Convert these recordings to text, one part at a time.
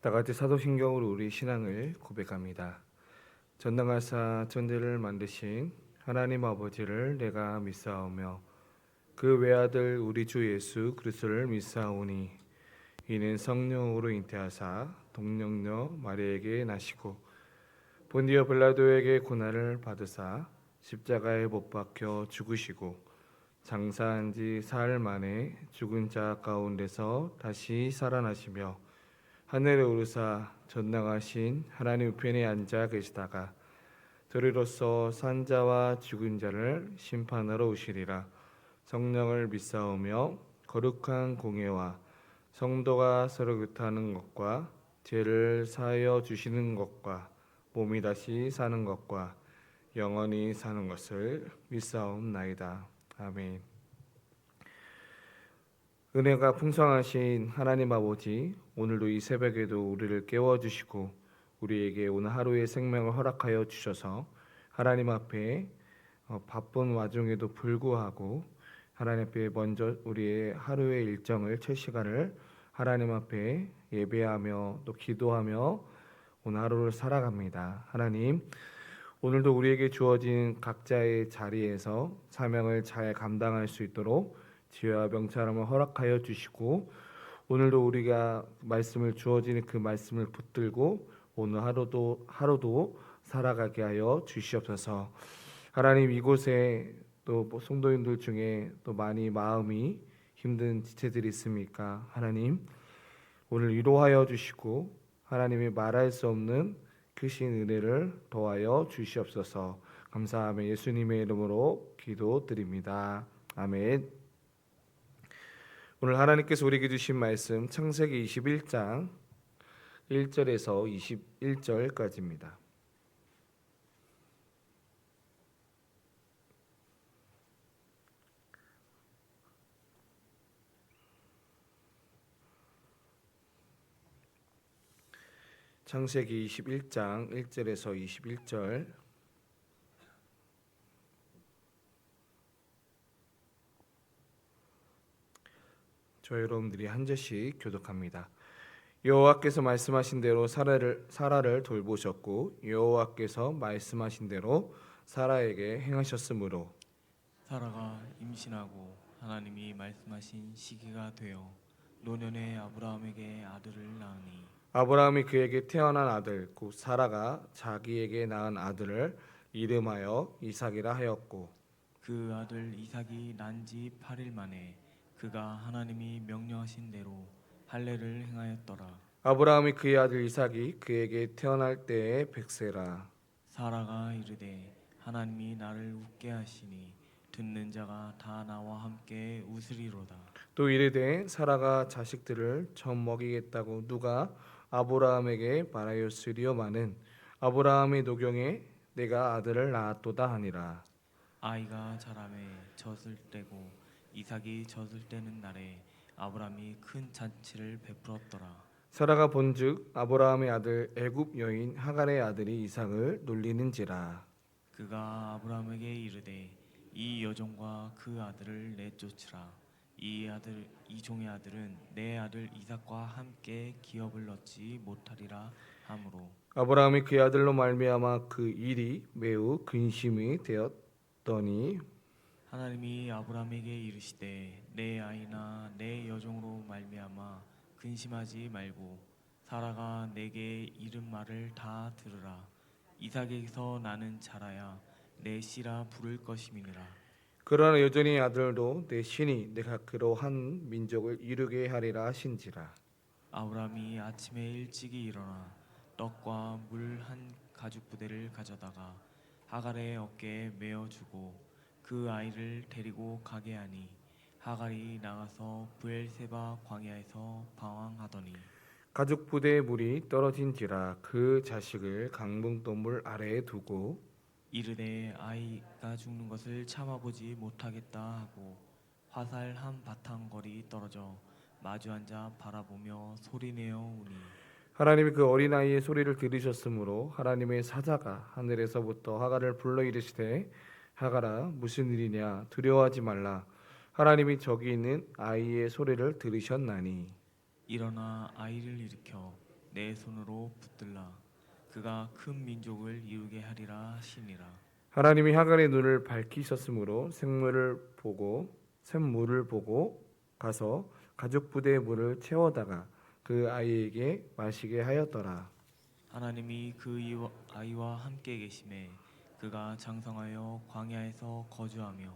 다 같이 사도신경으로 우리 신앙을 고백합니다. 전능하사 천지를 만드신 하나님 아버지를 내가 믿사오며 그 외아들 우리 주 예수 그리스도를 믿사오니 이는 성령으로 잉태하사 동정녀 마리아에게 나시고 본디오 빌라도에게 고난을 받으사 십자가에 못 박혀 죽으시고 장사한 지 사흘 만에 죽은 자 가운데서 다시 살아나시며 하늘에 오르사 전능하신 하나님 우편에 앉아 계시다가 저리로서 산자와 죽은 자를 심판하러 오시리라. 성령을 믿사오며 거룩한 공예와 성도가 서로 교통하는 것과 죄를 사하여 주시는 것과 몸이 다시 사는 것과 영원히 사는 것을 믿사옵나이다. 아멘. 은혜가 풍성하신 하나님 아버지, 오늘도 이 새벽에도 우리를 깨워주시고 우리에게 오늘 하루의 생명을 허락하여 주셔서 하나님 앞에 바쁜 와중에도 불구하고 하나님 앞에 먼저 우리의 하루의 일정을 첫 시간을 하나님 앞에 예배하며 또 기도하며 오늘 하루를 살아갑니다. 하나님, 오늘도 우리에게 주어진 각자의 자리에서 사명을 잘 감당할 수 있도록 지혜와 명철함을 허락하여 주시고 오늘도 우리가 말씀을 주어지는 그 말씀을 붙들고 오늘 하루도 살아가게 하여 주시옵소서. 하나님, 이곳에 또 성도님들 중에 또 많이 마음이 힘든 지체들이 있습니까? 하나님, 오늘 위로하여 주시고 하나님이 말할 수 없는 크신 은혜를 더하여 주시옵소서. 감사하며 예수님의 이름으로 기도드립니다. 아멘. 오늘 하나님께서 우리에게 주신 말씀 창세기 21장 1절에서 21절까지입니다. 창세기 21장 1절에서 21절. 저 여러분들이 한 절씩 교독합니다. 여호와께서 말씀하신 대로 사라를 돌보셨고 여호와께서 말씀하신 대로 사라에게 행하셨으므로 사라가 임신하고 하나님이 말씀하신 시기가 되어 노년에 아브라함에게 아들을 낳으니 아브라함이 그에게 태어난 아들 곧 사라가 자기에게 낳은 아들을 이름하여 이삭이라 하였고 그 아들 이삭이 난 지 8일 만에 그가 하나님이 명령하신 대로 할례를 행하였더라. 아브라함이 그의 아들 이삭이 그에게 태어날 때에 100세라. 사라가 이르되 하나님이 나를 웃게 하시니 듣는 자가 다 나와 함께 웃으리로다. 또 이르되 사라가 자식들을 처음 먹이겠다고 누가 아브라함에게 말하였으리요마는 아브라함의 노경에 내가 아들을 낳았도다 하니라. 아이가 자라매 젖을 떼고 이삭이 젖을 떼는 날에 아브라함이 큰 잔치를 베풀었더라. 사라가 본즉 아브라함의 아들 애굽 여인 하갈의 아들이 이삭을 놀리는지라. 그가 아브라함에게 이르되 이 여종과 그 아들을 내쫓으라. 이 종의 아들은 내 아들 이삭과 함께 기업을 얻지 못하리라 하므로 아브라함이 그의 아들로 말미암아 그 일이 매우 근심이 되었더니 하나님이 아브라함에게 이르시되 내 아이나 내 여종으로 말미암아 근심하지 말고 사라가 내게 이른 말을 다 들으라. 이삭에게서 나는 자라야 내 씨라 부를 것임이니라. 그러나 여전히 아들도 내 신이 내가 그로 한 민족을 이루게 하리라 하신지라. 아브라함이 아침에 일찍이 일어나 떡과 물 한 가죽 부대를 가져다가 하갈의 어깨에 메어주고 그 아이를 데리고 가게 하니 하갈이 나가서 브엘세바 광야에서 방황하더니 가죽 부대에 물이 떨어진지라 그 자식을 강봉돌 아래에 두고 이르되 아이가 죽는 것을 참아보지 못하겠다 하고 화살 한 바탕거리 떨어져 마주 앉아 바라보며 소리내어 우니 하나님이 그 어린아이의 소리를 들으셨으므로 하나님의 사자가 하늘에서부터 하갈을 불러 이르시되 하갈아 무슨 일이냐 두려워하지 말라 하나님이 저기 있는 아이의 소리를 들으셨나니 일어나 아이를 일으켜 내 손으로 붙들라. 그가 큰 민족을 이루게 하리라 하시니라. 하나님이 하갈의 눈을 밝히셨으므로 샘물을 보고 가서 가죽 부대의 물을 채워다가 그 아이에게 마시게 하였더라. 하나님이 그 아이와 함께 계심에 그가 장성하여 광야에서 거주하며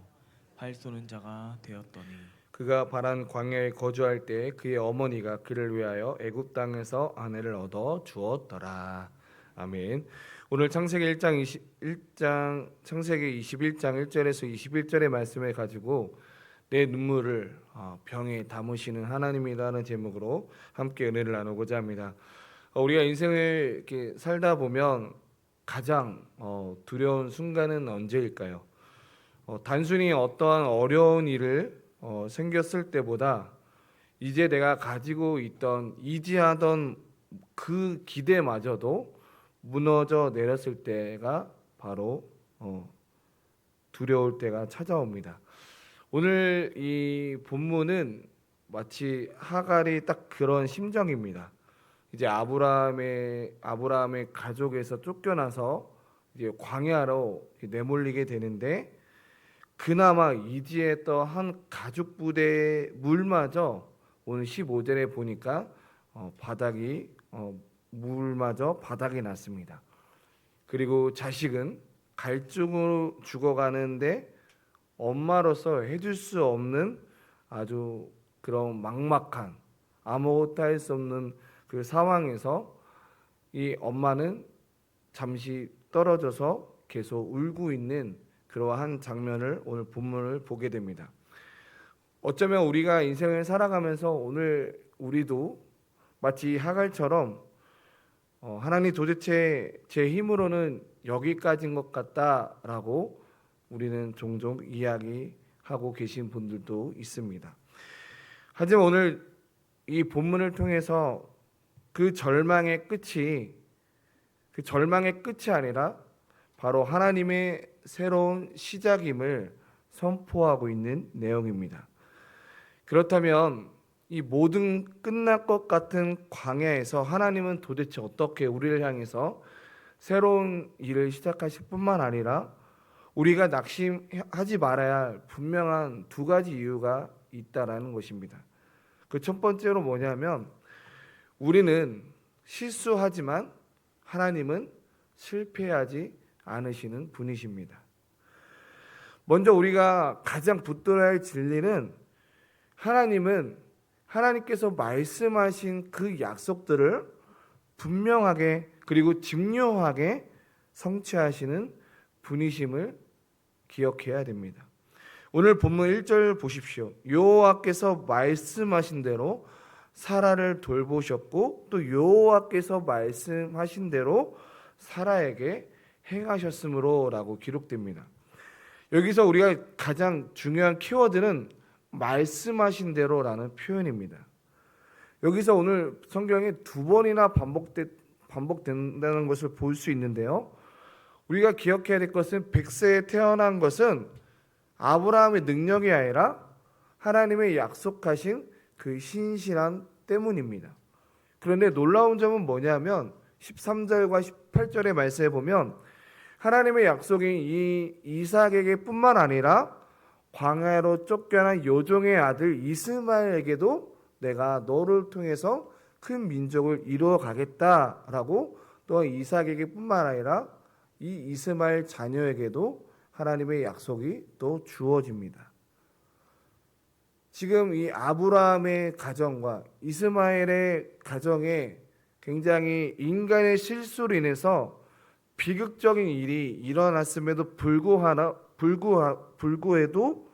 활 쏘는 자가 되었더니 그가 바란 광야에 거주할 때 그의 어머니가 그를 위하여 애굽 땅에서 아내를 얻어 주었더라. 아멘. 오늘 창세기 21장 1절에서 21절의 말씀을 가지고 내 눈물을 병에 담으시는 하나님이라는 제목으로 함께 은혜를 나누고자 합니다. 우리가 인생을 이렇게 살다 보면 가장 두려운 순간은 언제일까요? 단순히 어떠한 어려운 일을 생겼을 때보다 이제 내가 가지고 있던 의지하던 그 기대마저도 무너져 내렸을 때가 바로 두려울 때가 찾아옵니다. 오늘 이 본문은 마치 하갈이 딱 그런 심정입니다. 이제 아브라함의 가족에서 쫓겨나서 이제 광야로 내몰리게 되는데 그나마 의지했던 한 가죽 부대의 물마저 오늘 15절에 보니까 물마저 바닥이 났습니다. 그리고 자식은 갈증으로 죽어가는데 엄마로서 해줄 수 없는 아주 그런 막막한 아무것도 할 수 없는 그 상황에서 이 엄마는 잠시 떨어져서 계속 울고 있는 그러한 장면을 오늘 본문을 보게 됩니다. 어쩌면 우리가 인생을 살아가면서 오늘 우리도 마치 하갈처럼 하나님 도대체 제 힘으로는 여기까지인 것 같다라고 우리는 종종 이야기하고 계신 분들도 있습니다. 하지만 오늘 이 본문을 통해서 그 절망의 끝이 아니라 바로 하나님의 새로운 시작임을 선포하고 있는 내용입니다. 그렇다면 이 모든 끝날 것 같은 광야에서 하나님은 도대체 어떻게 우리를 향해서 새로운 일을 시작하실 뿐만 아니라 우리가 낙심하지 말아야 할 분명한 두 가지 이유가 있다라는 것입니다. 그 첫 번째로 뭐냐면 우리는 실수하지만 하나님은 실패하지 않으시는 분이십니다. 먼저 우리가 가장 붙들어야 할 진리는 하나님께서 말씀하신 그 약속들을 분명하게 그리고 집요하게 성취하시는 분이심을 기억해야 됩니다. 오늘 본문 1절 보십시오. 여호와께서 말씀하신 대로 사라를 돌보셨고 또 여호와께서 말씀하신 대로 사라에게 행하셨으므로 라고 기록됩니다. 여기서 우리가 가장 중요한 키워드는 말씀하신 대로라는 표현입니다. 여기서 오늘 성경에 두 번이나 반복된다는 것을 볼 수 있는데요. 우리가 기억해야 될 것은 100세에 태어난 것은 아브라함의 능력이 아니라 하나님의 약속하신 그 신실함 때문입니다. 그런데 놀라운 점은 뭐냐면 13절과 18절의 말씀에 보면 하나님의 약속이 이 이삭에게 뿐만 아니라 광야로 쫓겨난 요종의 아들 이스마엘에게도 내가 너를 통해서 큰 민족을 이루어 가겠다라고 또 이삭에게 뿐만 아니라 이 이스마엘 자녀에게도 하나님의 약속이 또 주어집니다. 지금 이 아브라함의 가정과 이스마엘의 가정에 굉장히 인간의 실수로 인해서 비극적인 일이 일어났음에도 불구해도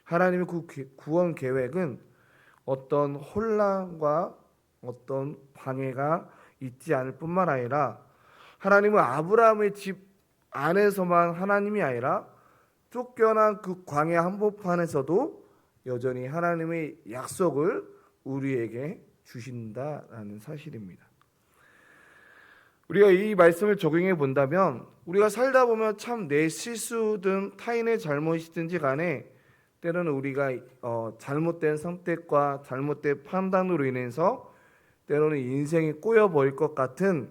하나님의 그 구원 계획은 어떤 혼란과 어떤 방해가 있지 않을 뿐만 아니라 하나님은 아브라함의 집 안에서만 하나님이 아니라 쫓겨난 그 광야 한복판에서도 여전히 하나님의 약속을 우리에게 주신다라는 사실입니다. 우리가 이 말씀을 적용해 본다면 우리가 살다 보면 참 내 실수든 타인의 잘못이든지 간에 때로는 우리가 잘못된 선택과 잘못된 판단으로 인해서 때로는 인생이 꼬여버릴 것 같은,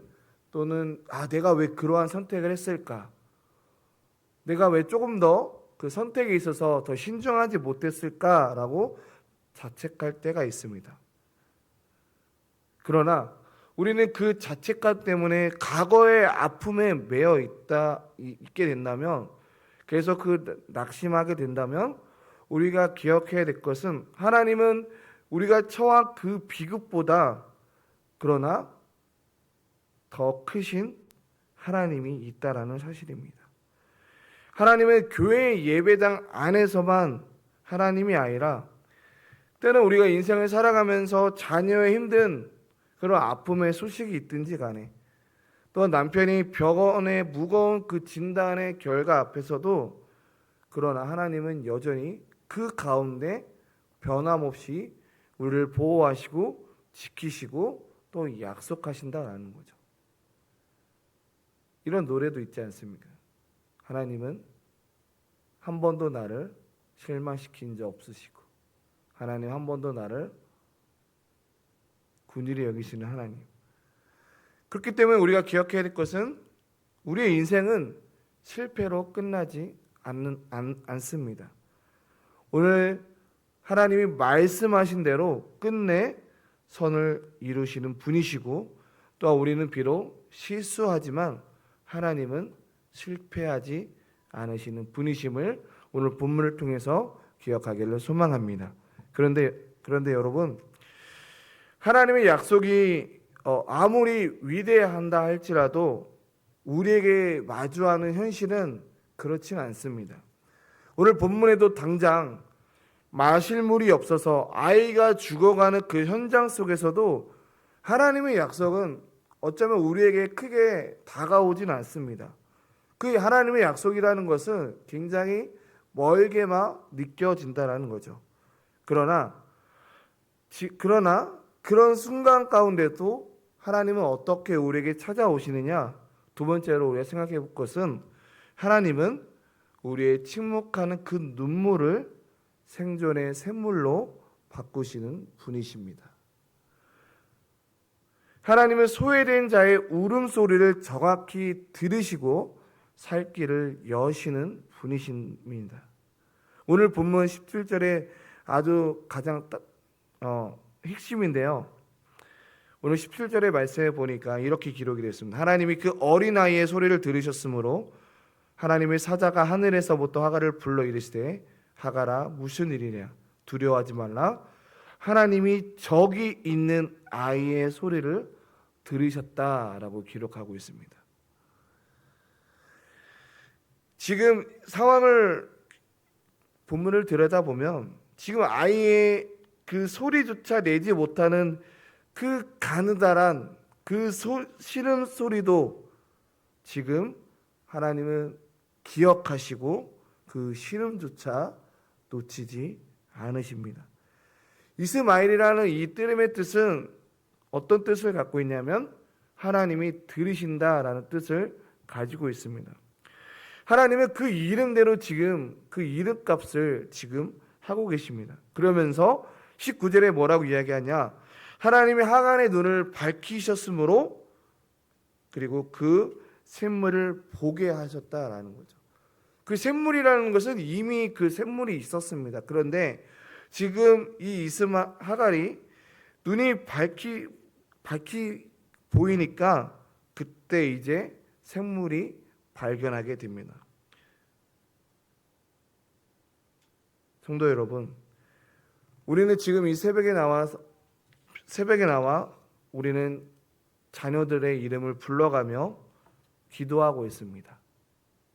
또는 내가 왜 그러한 선택을 했을까? 내가 왜 조금 더 그 선택에 있어서 더 신중하지 못했을까라고 자책할 때가 있습니다. 그러나 우리는 그 자책감 때문에 과거의 아픔에 있게 된다면, 그래서 그 낙심하게 된다면, 우리가 기억해야 될 것은 하나님은 우리가 처한 그 비극보다 그러나 더 크신 하나님이 있다라는 사실입니다. 하나님은 교회 예배당 안에서만 하나님이 아니라, 때는 우리가 인생을 살아가면서 자녀의 힘든 그런 아픔의 소식이 있든지 간에, 또 남편이 병원의 무거운 그 진단의 결과 앞에서도, 그러나 하나님은 여전히 그 가운데 변함없이 우리를 보호하시고 지키시고 또 약속하신다라는 거죠. 이런 노래도 있지 않습니까? 하나님은 한 번도 나를 실망시킨 적 없으시고, 하나님 한 번도 나를 긍휼히 여기시는 하나님. 그렇기 때문에 우리가 기억해야 될 것은 우리의 인생은 실패로 끝나지 않습니다. 오늘 하나님이 말씀하신 대로 끝내 선을 이루시는 분이시고, 또한 우리는 비록 실수하지만 하나님은 실패하지 않으시는 분이심을 오늘 본문을 통해서 기억하기를 소망합니다. 그런데 여러분, 하나님의 약속이 아무리 위대한다 할지라도 우리에게 마주하는 현실은 그렇진 않습니다. 오늘 본문에도 당장 마실 물이 없어서 아이가 죽어가는 그 현장 속에서도 하나님의 약속은 어쩌면 우리에게 크게 다가오진 않습니다. 그 하나님의 약속이라는 것은 굉장히 멀게만 느껴진다는 거죠. 그러나 그런 순간 가운데도 하나님은 어떻게 우리에게 찾아오시느냐? 두 번째로 우리가 생각해 볼 것은, 하나님은 우리의 침묵하는 그 눈물을 생존의 샘물로 바꾸시는 분이십니다. 하나님은 소외된 자의 울음소리를 정확히 들으시고 살 길을 여시는 분이십니다. 오늘 본문 17절에 아주 가장 핵심인데요. 오늘 17절의 말씀에 보니까 이렇게 기록이 됐습니다. 하나님이 그 어린아이의 소리를 들으셨으므로 하나님의 사자가 하늘에서부터 하갈을 불러 이르시되, 하갈아 무슨 일이냐, 두려워하지 말라. 하나님이 저기 있는 아이의 소리를 들으셨다라고 기록하고 있습니다. 지금 상황을, 본문을 들여다보면 지금 아이의 그 소리조차 내지 못하는 그 가느다란 그 신음 소리도 지금 하나님은 기억하시고 그 신음조차 놓치지 않으십니다. 이스마엘이라는 이 이름의 뜻은 어떤 뜻을 갖고 있냐면, 하나님이 들으신다라는 뜻을 가지고 있습니다. 하나님은 그 이름대로 지금 그 이름값을 지금 하고 계십니다. 그러면서 19절에 뭐라고 이야기하냐? 하나님이 하갈의 눈을 밝히셨으므로, 그리고 그 샘물을 보게 하셨다라는 거죠. 그 샘물이라는 것은 이미 그 샘물이 있었습니다. 그런데 지금 이 하갈이 눈이 밝히 보이니까 그때 이제 샘물이 발견하게 됩니다. 성도 여러분, 우리는 지금 이 새벽에 나와 우리는 자녀들의 이름을 불러가며 기도하고 있습니다.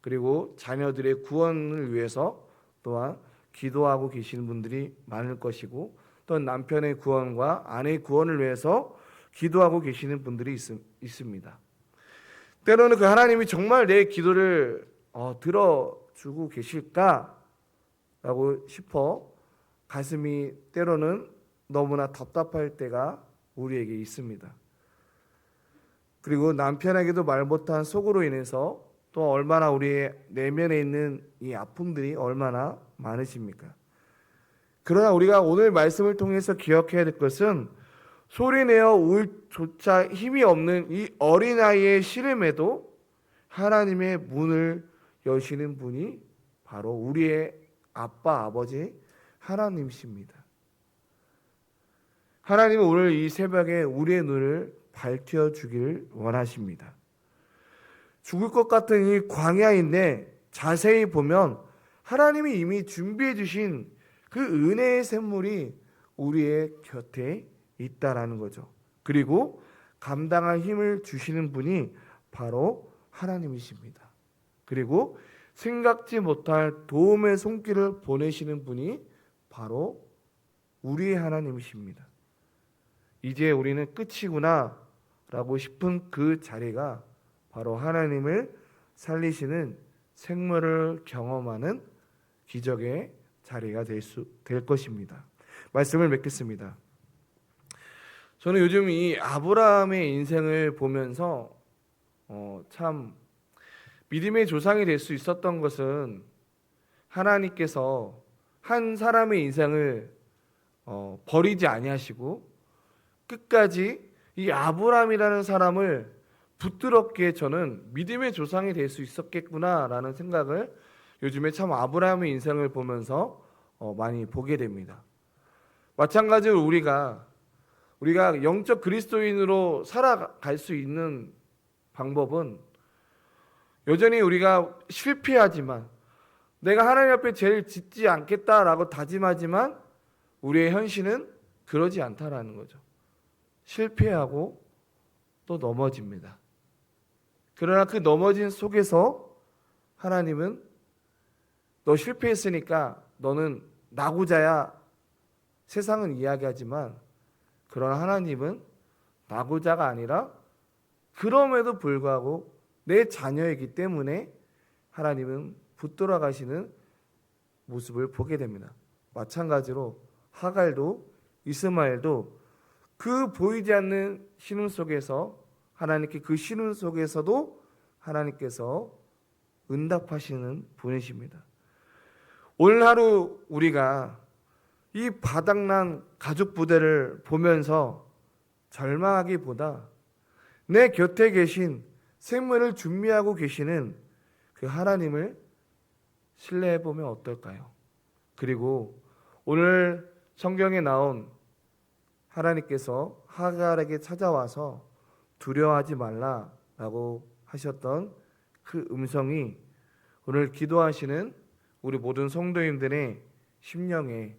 그리고 자녀들의 구원을 위해서 또한 기도하고 계시는 분들이 많을 것이고, 또 남편의 구원과 아내의 구원을 위해서 기도하고 계시는 분들이 있습니다. 때로는 그 하나님이 정말 내 기도를 들어주고 계실까라고 싶어 가슴이 때로는 너무나 답답할 때가 우리에게 있습니다. 그리고 남편에게도 말 못한 속으로 인해서 또 얼마나 우리의 내면에 있는 이 아픔들이 얼마나 많으십니까? 그러나 우리가 오늘 말씀을 통해서 기억해야 될 것은, 소리내어 울 조차 힘이 없는 이 어린아이의 시름에도 하나님의 문을 여시는 분이 바로 우리의 아빠, 아버지 하나님이십니다. 하나님은 오늘 이 새벽에 우리의 눈을 밝혀 주기를 원하십니다. 죽을 것 같은 이 광야인데 자세히 보면 하나님이 이미 준비해 주신 그 은혜의 샘물이 우리의 곁에 있다라는 거죠. 그리고 감당할 힘을 주시는 분이 바로 하나님이십니다. 그리고 생각지 못할 도움의 손길을 보내시는 분이 바로 우리의 하나님이십니다. 이제 우리는 끝이구나 라고 싶은 그 자리가 바로 하나님을 살리시는 생물을 경험하는 기적의 자리가 될 것입니다. 말씀을 맺겠습니다. 저는 요즘 이 아브라함의 인생을 보면서 참 믿음의 조상이 될 수 있었던 것은 하나님께서 한 사람의 인생을 버리지 아니하시고 끝까지 이 아브라함이라는 사람을 붙들었기에 저는 믿음의 조상이 될 수 있었겠구나라는 생각을 요즘에 참 아브라함의 인생을 보면서 많이 보게 됩니다. 마찬가지로 우리가 영적 그리스도인으로 살아갈 수 있는 방법은 여전히 우리가 실패하지만 내가 하나님 앞에 죄를 짓지 않겠다라고 다짐하지만 우리의 현실은 그러지 않다라는 거죠. 실패하고 또 넘어집니다. 그러나 그 넘어진 속에서 하나님은 너 실패했으니까 너는 나고자야 세상은 이야기하지만 그러나 하나님은 나고자가 아니라 그럼에도 불구하고 내 자녀이기 때문에 하나님은 붙들어 가시는 모습을 보게 됩니다. 마찬가지로 하갈도 이스마엘도 그 보이지 않는 신음 속에서 하나님께 그 신음 속에서도 하나님께서 응답하시는 분이십니다. 오늘 하루 우리가 이 바닥난 가족 부대를 보면서 절망하기보다 내 곁에 계신 생명을 준비하고 계시는 그 하나님을 신뢰해 보면 어떨까요? 그리고 오늘 성경에 나온 하나님께서 하갈에게 찾아와서 두려워하지 말라라고 하셨던 그 음성이 오늘 기도하시는 우리 모든 성도님들의 심령에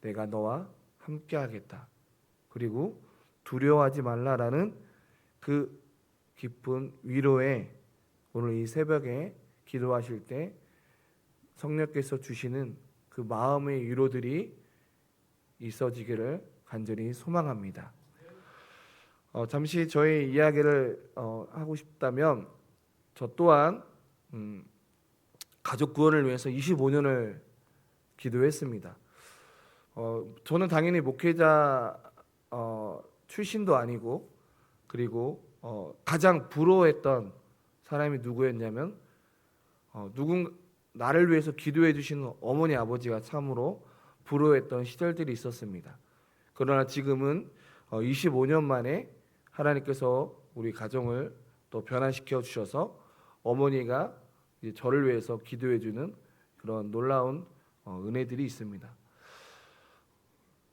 내가 너와 함께하겠다. 그리고 두려워하지 말라라는 그 깊은 위로에 오늘 이 새벽에 기도하실 때 성령께서 주시는 그 마음의 위로들이 있어지기를 간절히 소망합니다. 잠시 저의 이야기를 하고 싶다면 저 또한 가족 구원을 위해서 25년을 기도했습니다. 저는 당연히 목회자 출신도 아니고 그리고 가장 부러워했던 사람이 누구였냐면 나를 위해서 기도해 주시는 어머니 아버지가 참으로 부러워했던 시절들이 있었습니다. 그러나 지금은 25년 만에 하나님께서 우리 가정을 또 변화시켜 주셔서 어머니가 이제 저를 위해서 기도해 주는 그런 놀라운 은혜들이 있습니다.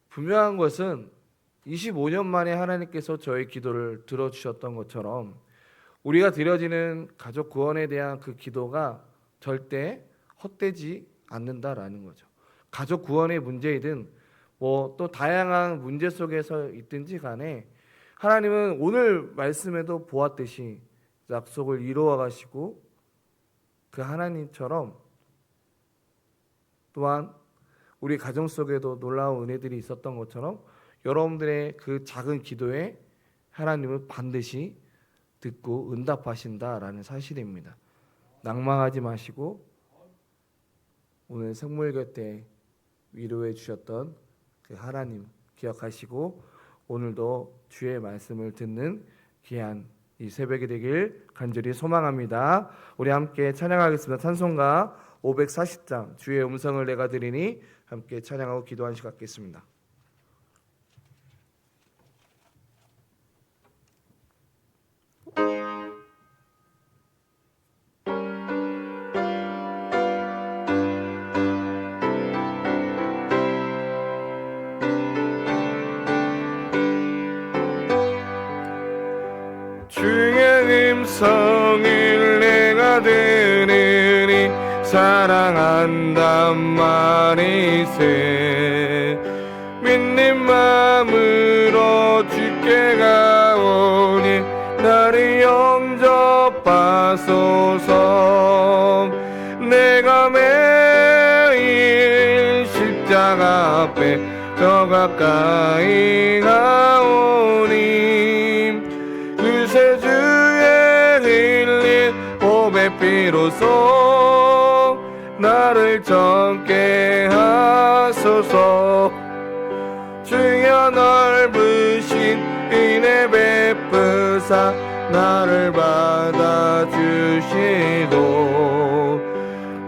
분명한 것은 25년 만에 하나님께서 저의 기도를 들어주셨던 것처럼 우리가 드려지는 가족 구원에 대한 그 기도가 절대 헛되지 않는다라는 거죠. 가족 구원의 문제이든 뭐 또 다양한 문제 속에서 있든지 간에 하나님은 오늘 말씀에도 보았듯이 약속을 이루어 가시고 그 하나님처럼 또한 우리 가정 속에도 놀라운 은혜들이 있었던 것처럼 여러분들의 그 작은 기도에 하나님은 반드시 듣고 응답하신다라는 사실입니다. 낭망하지 마시고 오늘 성물 곁에 위로해 주셨던 그 하나님 기억하시고 오늘도 주의 말씀을 듣는 귀한 이 새벽이 되길 간절히 소망합니다. 우리 함께 찬양하겠습니다. 찬송가 540장 주의 음성을 내가 들으니 함께 찬양하고 기도한 시간 갖겠습니다. 내가 들으니 사랑한단 말이세. 믿는 마음으로 주께 가오니 나를 영접하소서. 내가 매일 십자가 앞에 더 가까이 가오니 구세주의 흘린 보배 피로써 나를 정케 하소서. 주여 넓으신 은혜 베푸사 나를 받아주시고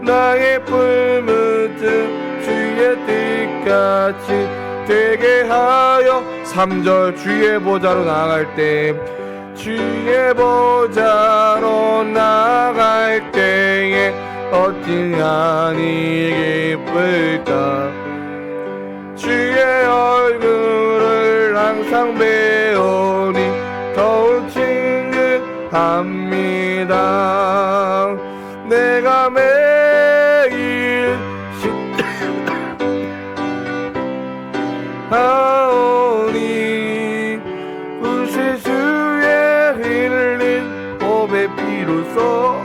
나의 불문증 주의 뜻같이 되게 하여 3절 주의 보좌로 나갈 때 주의 보좌로 나갈 때에 어찌하니 기쁠까. 주의 얼굴을 항상 배우니 더욱 친근합니다. 내가 매일 하오니 구세주의 흘린 보배 피로써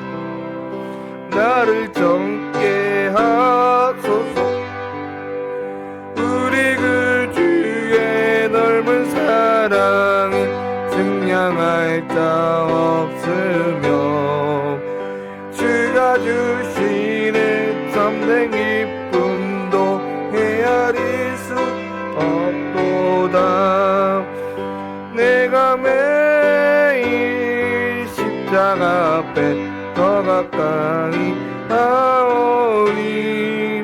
나를 정케 하소서. 우리 그 주의 넓은 사랑은 증량할 자 없으며 주가 주시는 참된 기쁨도 헤아릴 수 없도다. 내가 매일 십자가 앞에 더 가까이 하오니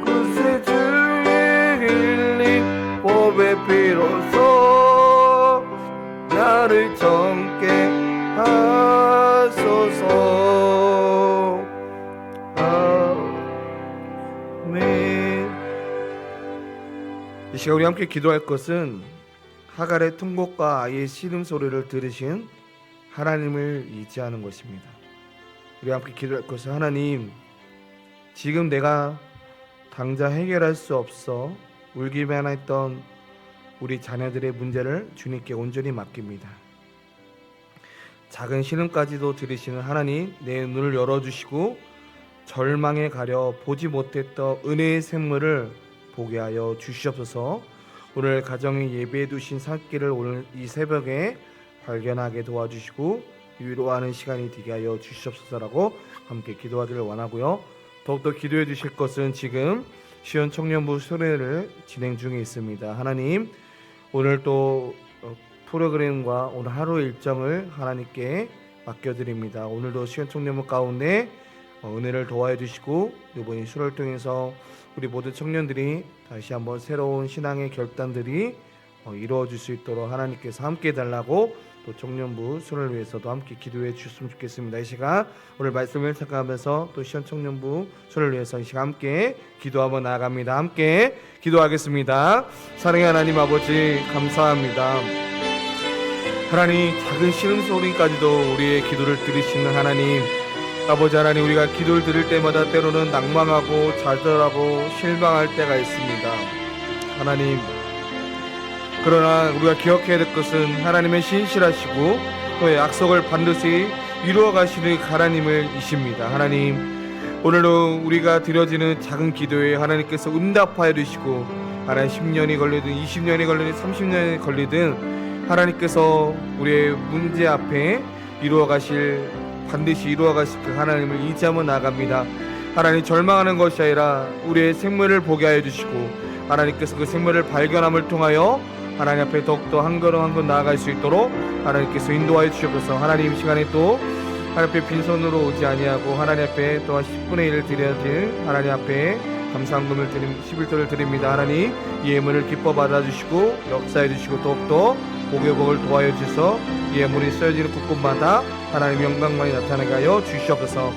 구세주의 흘린 보배 피로써 나를 정케 하소서. 아멘. 이 시간 우리 함께 기도할 것은 하갈의 통곡과 아이의 신음소리를 들으신 하나님을 의지하는 것입니다. 우리 함께 기도할 것은 하나님, 지금 내가 당장 해결할 수 없어 울기만 했던 우리 자녀들의 문제를 주님께 온전히 맡깁니다. 작은 신음까지도 들으시는 하나님, 내 눈을 열어주시고 절망에 가려 보지 못했던 은혜의 샘물을 보게 하여 주시옵소서. 오늘 가정에 예배해 두신 산길을 오늘 이 새벽에 발견하게 도와주시고 위로하는 시간이 되게 하여 주시옵소서라고 함께 기도하기를 원하고요. 더욱더 기도해 주실 것은 지금 시온 청년부 수련회를 진행 중에 있습니다. 하나님, 오늘 또 프로그램과 오늘 하루 일정을 하나님께 맡겨드립니다. 오늘도 시온 청년부 가운데 은혜를 도와해 주시고 이번 수련을 통해서 우리 모든 청년들이 다시 한번 새로운 신앙의 결단들이 이루어질 수 있도록 하나님께서 함께 해달라고 또 청년부 수련을 위해서도 함께 기도해 주셨으면 좋겠습니다. 이 시간 오늘 말씀을 생각하면서 또 시온 청년부 수련을 위해서 이 시간 함께 기도하며 나아갑니다. 함께 기도하겠습니다. 사랑의 하나님 아버지, 감사합니다. 하나님, 작은 신음소리까지도 우리의 기도를 들으시는 하나님 아버지, 하나님, 우리가 기도를 들을 때마다 때로는 낭망하고 좌절하고 실망할 때가 있습니다. 하나님, 그러나 우리가 기억해야 될 것은 하나님의 신실하시고 또 약속을 반드시 이루어 가시는 하나님을 이십니다. 하나님, 오늘도 우리가 드려지는 작은 기도에 하나님께서 응답하여 주시고 하나님 10년이 걸리든 20년이 걸리든 30년이 걸리든 하나님께서 우리의 문제 앞에 반드시 이루어 가실 그 하나님을 의지하며 나아갑니다. 하나님, 절망하는 것이 아니라 우리의 생명을 보게 하여 주시고 하나님께서 그 생명을 발견함을 통하여 하나님 앞에 더욱더 한 걸음 한 걸음 나아갈 수 있도록 하나님께서 인도하여 주시옵소서. 하나님, 시간에 또 하나님 앞에 빈손으로 오지 아니하고 하나님 앞에 또한 10분의 1을 드려야지 하나님 앞에 감사함금을 11조를 드립니다. 하나님, 이 예물을 기뻐 받아주시고 역사해 주시고 더욱더 복의 복을 도와여 주셔서 이 예물이 쓰여지는 곳곳마다 하나님 영광만이 나타나게 하여 주시옵소서.